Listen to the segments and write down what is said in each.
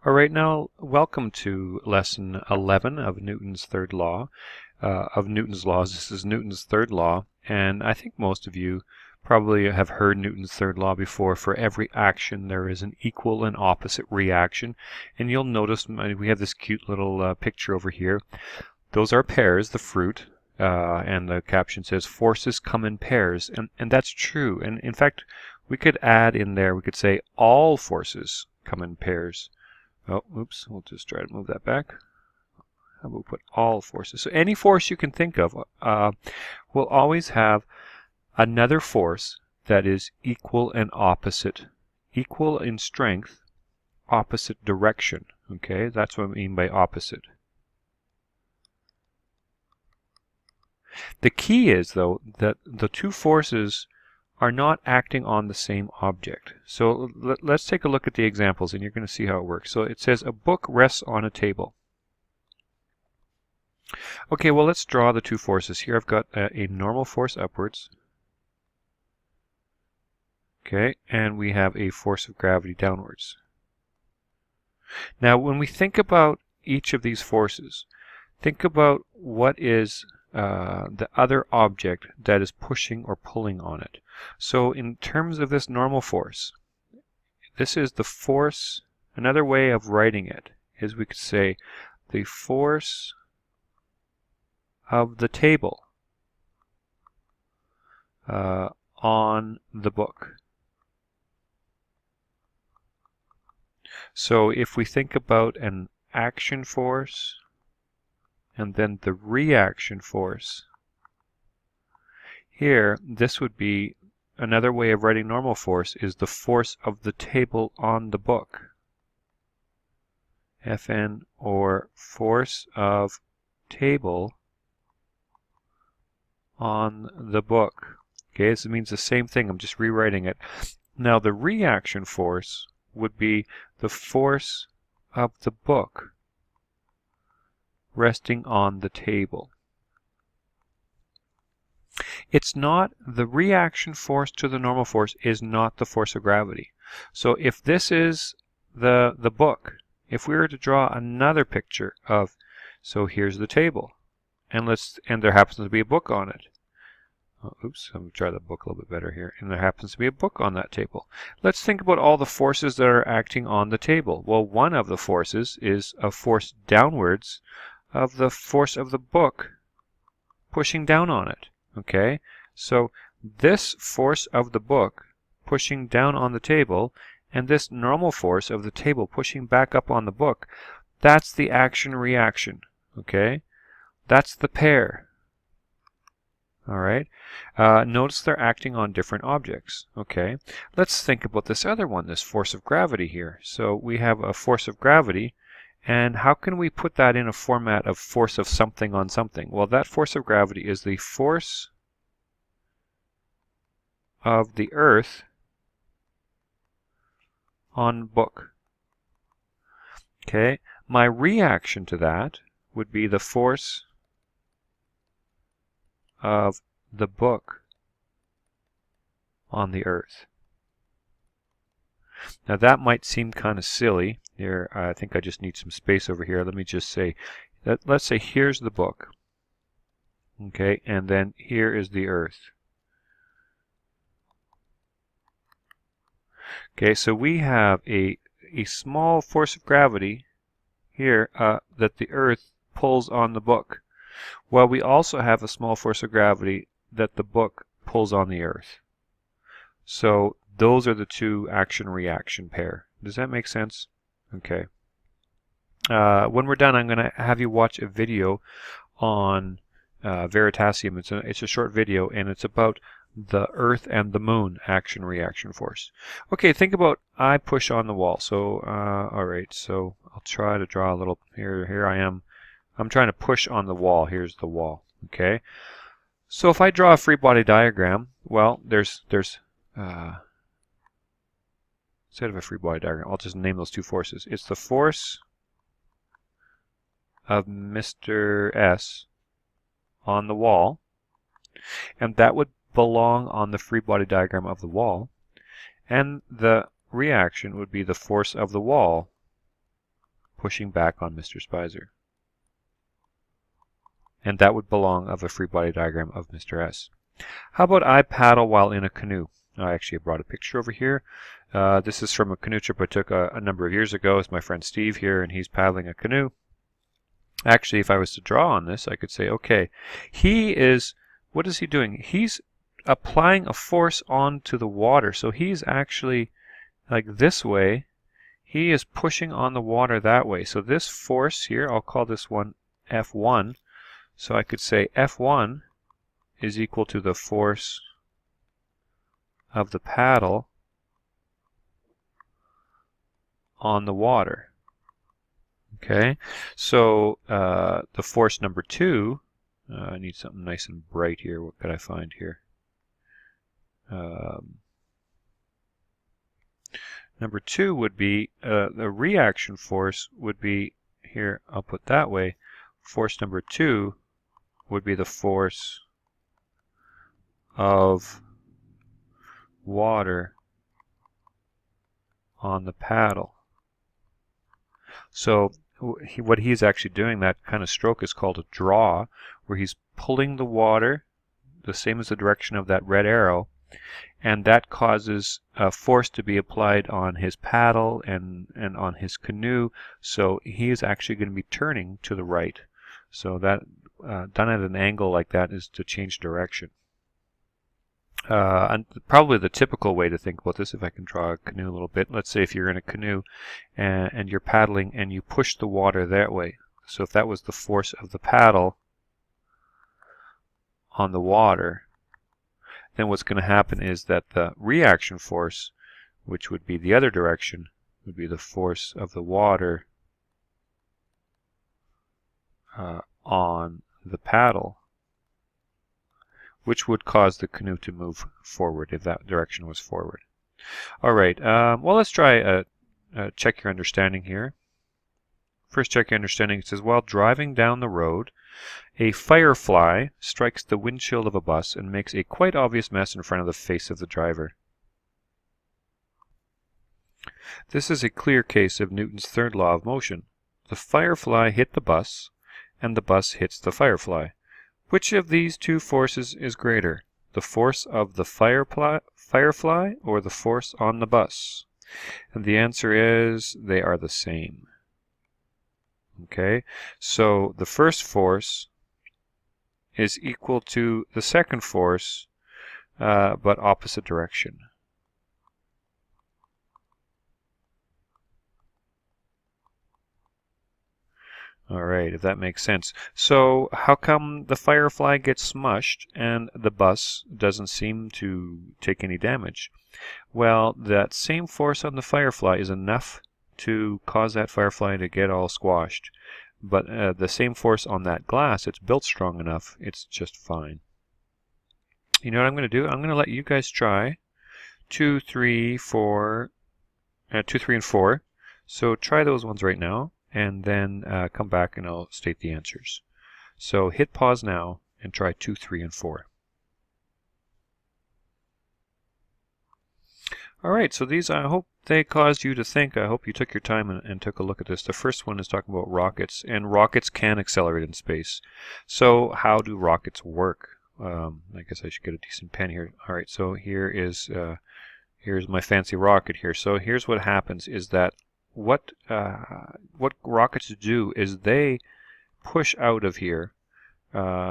All right, now welcome to lesson 11 of Newton's third law, of Newton's laws. This is Newton's third law, and I think most of you probably have heard Newton's third law before. For every action there is an equal and opposite reaction, and you'll notice we have this cute little picture over here. Those are pairs, the fruit, and the caption says forces come in pairs, and that's true. And in fact, we could add in there, we could say all forces come in pairs. Oh, oops, we'll just try to move that back. How about we put all forces? So any force you can think of will always have another force that is equal and opposite. Equal in strength, opposite direction. Okay, that's what I mean by opposite. The key is, though, that the two forces are not acting on the same object. So let's take a look at the examples and you're going to see how it works. So it says a book rests on a table. Okay, well, let's draw the two forces. Here I've got a normal force upwards. Okay, and we have a force of gravity downwards. Now when we think about each of these forces, think about what is the other object that is pushing or pulling on it. So in terms of this normal force, this is the force. Another way of writing it is we could say the force of the table on the book. So if we think about an action force and then the reaction force, here this would be another way of writing normal force is the force of the table on the book. Fn, or force of table on the book. Okay, this means the same thing. I'm just rewriting it. Now the reaction force would be the force of the book resting on the table. It's not, the reaction force to the normal force is not the force of gravity. So if this is the book, if we were to draw another picture of, so here's the table, and there happens to be a book on it. Oh, oops, I'm going to try the book a little bit better here. And there happens to be a book on that table. Let's think about all the forces that are acting on the table. Well, one of the forces is a force downwards of the force of the book pushing down on it. Okay, so this force of the book pushing down on the table and this normal force of the table pushing back up on the book, that's the action-reaction. Okay, that's the pair. All right, notice they're acting on different objects. Okay, let's think about this other one, this force of gravity here. So we have a force of gravity, and how can we put that in a format of force of something on something? Well, that force of gravity is the force of the earth on book. Okay, my reaction to that would be the force of the book on the earth. Now that might seem kind of silly. Here, I think I just need some space over here. Let me just say that, let's say here's the book. Okay, and then here is the earth. Okay, so we have a small force of gravity here that the earth pulls on the book. Well, we also have a small force of gravity that the book pulls on the earth. So those are the two action-reaction pair. Does that make sense? Okay. When we're done, I'm going to have you watch a video on Veritasium. It's a short video, and it's about the Earth and the Moon action-reaction force. Okay, think about I push on the wall. So, all right, so I'll try to draw a little. Here I am. I'm trying to push on the wall. Here's the wall. Okay. So if I draw a free body diagram, well, there's instead of a free body diagram, I'll just name those two forces. It's the force of Mr. S on the wall, and that would belong on the free body diagram of the wall, and the reaction would be the force of the wall pushing back on Mr. Speiser. And that would belong of a free body diagram of Mr. S. How about I paddle while in a canoe? I actually brought a picture over here. This is from a canoe trip I took a number of years ago. It's my friend Steve here, and he's paddling a canoe. Actually, if I was to draw on this, I could say, okay, what is he doing? He's applying a force onto the water. So he's actually, like this way, he is pushing on the water that way. So this force here, I'll call this one F1. So I could say F1 is equal to the force of the paddle on the water. Okay, so the force number 2, I need something nice and bright here. What could I find here? Number 2 would be, the reaction force would be, here, I'll put that way, force number 2 would be the force of water on the paddle. So what he's actually doing, that kind of stroke, is called a draw, where he's pulling the water the same as the direction of that red arrow, and that causes a force to be applied on his paddle and on his canoe. So he is actually going to be turning to the right. So that done at an angle like that is to change direction. And probably the typical way to think about this, if I can draw a canoe a little bit, let's say if you're in a canoe and you're paddling and you push the water that way. So if that was the force of the paddle on the water, then what's going to happen is that the reaction force, which would be the other direction, would be the force of the water on the paddle, which would cause the canoe to move forward if that direction was forward. All right, well, let's try check your understanding here. First, check your understanding. It says, while driving down the road, a firefly strikes the windshield of a bus and makes a quite obvious mess in front of the face of the driver. This is a clear case of Newton's third law of motion. The firefly hit the bus, and the bus hits the firefly. Which of these two forces is greater? The force of the firefly or the force on the bus? And the answer is they are the same. Okay, so the first force is equal to the second force, but opposite direction. All right, if that makes sense. So how come the firefly gets smushed and the bus doesn't seem to take any damage? Well, that same force on the firefly is enough to cause that firefly to get all squashed. But the same force on that glass, it's built strong enough, it's just fine. You know what I'm going to do? I'm going to let you guys try 2, 3, 4, 2, 3, and 4. So try those ones right now, and then come back and I'll state the answers. So hit pause now and try 2, 3, and 4. All right, so these, I hope they caused you to think. I hope you took your time and took a look at this. The first one is talking about rockets, and rockets can accelerate in space. So how do rockets work? I guess I should get a decent pen here. All right, so here's my fancy rocket here. So here's what happens is that what rockets do is they push out of here the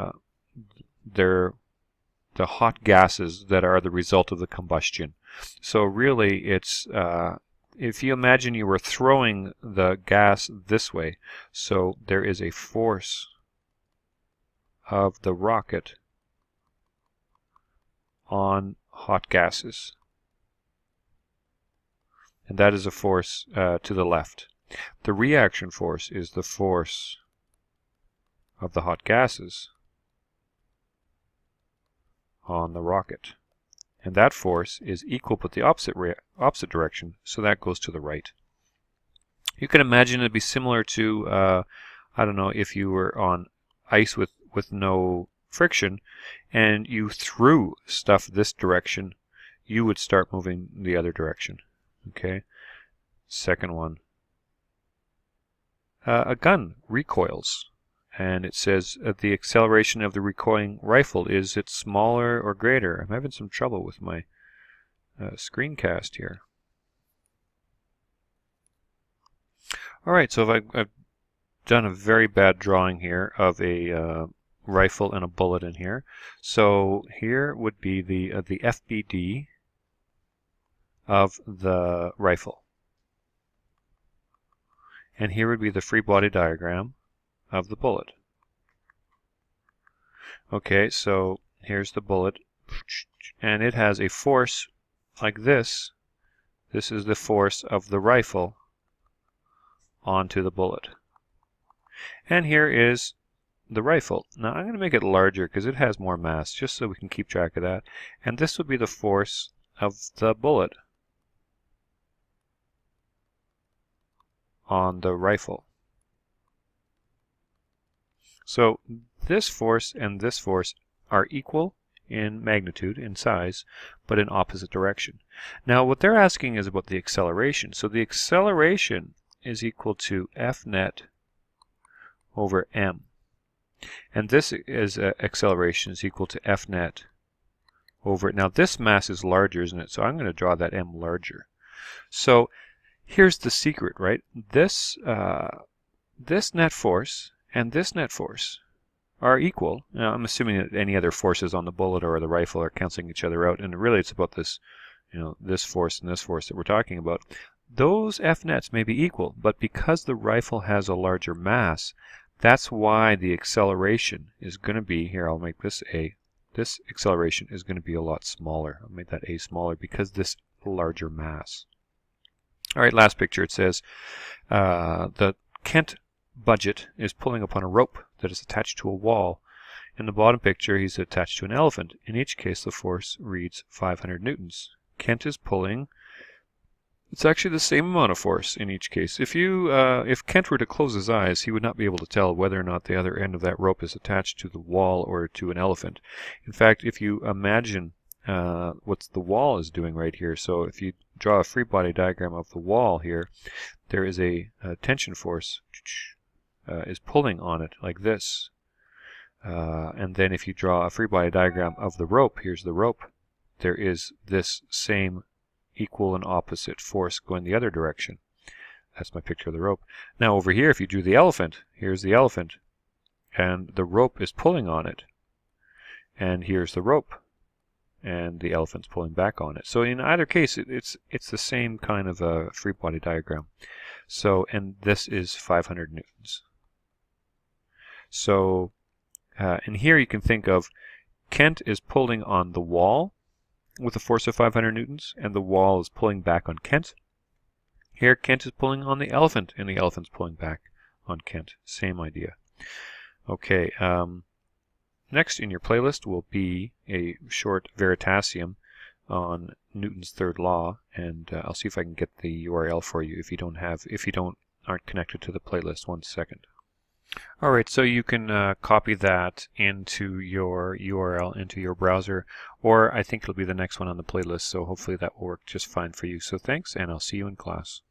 hot gases that are the result of the combustion. So really it's, if you imagine you were throwing the gas this way, so there is a force of the rocket on hot gases. And that is a force to the left. The reaction force is the force of the hot gases on the rocket. And that force is equal but the opposite direction, so that goes to the right. You can imagine it'd be similar to, I don't know, if you were on ice with no friction and you threw stuff this direction, you would start moving the other direction. Okay, second one. a gun recoils. And it says the acceleration of the recoiling rifle, is it smaller or greater? I'm having some trouble with my screencast here. Alright, so I've done a very bad drawing here of a rifle and a bullet in here. So here would be the FBD of the rifle. And here would be the free body diagram of the bullet. Okay, so here's the bullet, and it has a force like this. This is the force of the rifle onto the bullet. And here is the rifle. Now I'm going to make it larger because it has more mass, just so we can keep track of that. And this would be the force of the bullet on the rifle. So this force and this force are equal in magnitude, in size, but in opposite direction. Now what they're asking is about the acceleration. So the acceleration is equal to F net over m. And this is acceleration is equal to F net over, now this mass is larger, isn't it? So I'm going to draw that m larger. So here's the secret, right? This net force and this net force are equal. Now I'm assuming that any other forces on the bullet or the rifle are canceling each other out, and really it's about this, this force and this force that we're talking about. Those F nets may be equal, but because the rifle has a larger mass, that's why the acceleration is going to be, here I'll make this A, this acceleration is going to be a lot smaller. I'll make that A smaller because this larger mass. Alright, last picture. It says the Kent budget is pulling upon a rope that is attached to a wall. In the bottom picture he's attached to an elephant. In each case the force reads 500 newtons. Kent is pulling, it's actually the same amount of force in each case. If Kent were to close his eyes, he would not be able to tell whether or not the other end of that rope is attached to the wall or to an elephant. In fact, if you imagine what the wall is doing right here, so if you draw a free body diagram of the wall here, there is a tension force is pulling on it like this. And then if you draw a free body diagram of the rope, here's the rope, there is this same equal and opposite force going the other direction. That's my picture of the rope. Now over here, if you drew the elephant, here's the elephant, and the rope is pulling on it. And here's the rope, and the elephant's pulling back on it. So in either case, it's the same kind of a free body diagram. So, and this is 500 newtons. So, and here you can think of Kent is pulling on the wall with a force of 500 newtons, and the wall is pulling back on Kent. Here Kent is pulling on the elephant, and the elephant's pulling back on Kent. Same idea. Okay, next in your playlist will be a short Veritasium on Newton's third law, and I'll see if I can get the URL for you if you aren't connected to the playlist. 1 second. Alright, so you can copy that into your URL into your browser, or I think it'll be the next one on the playlist, so hopefully that will work just fine for you. So thanks, and I'll see you in class.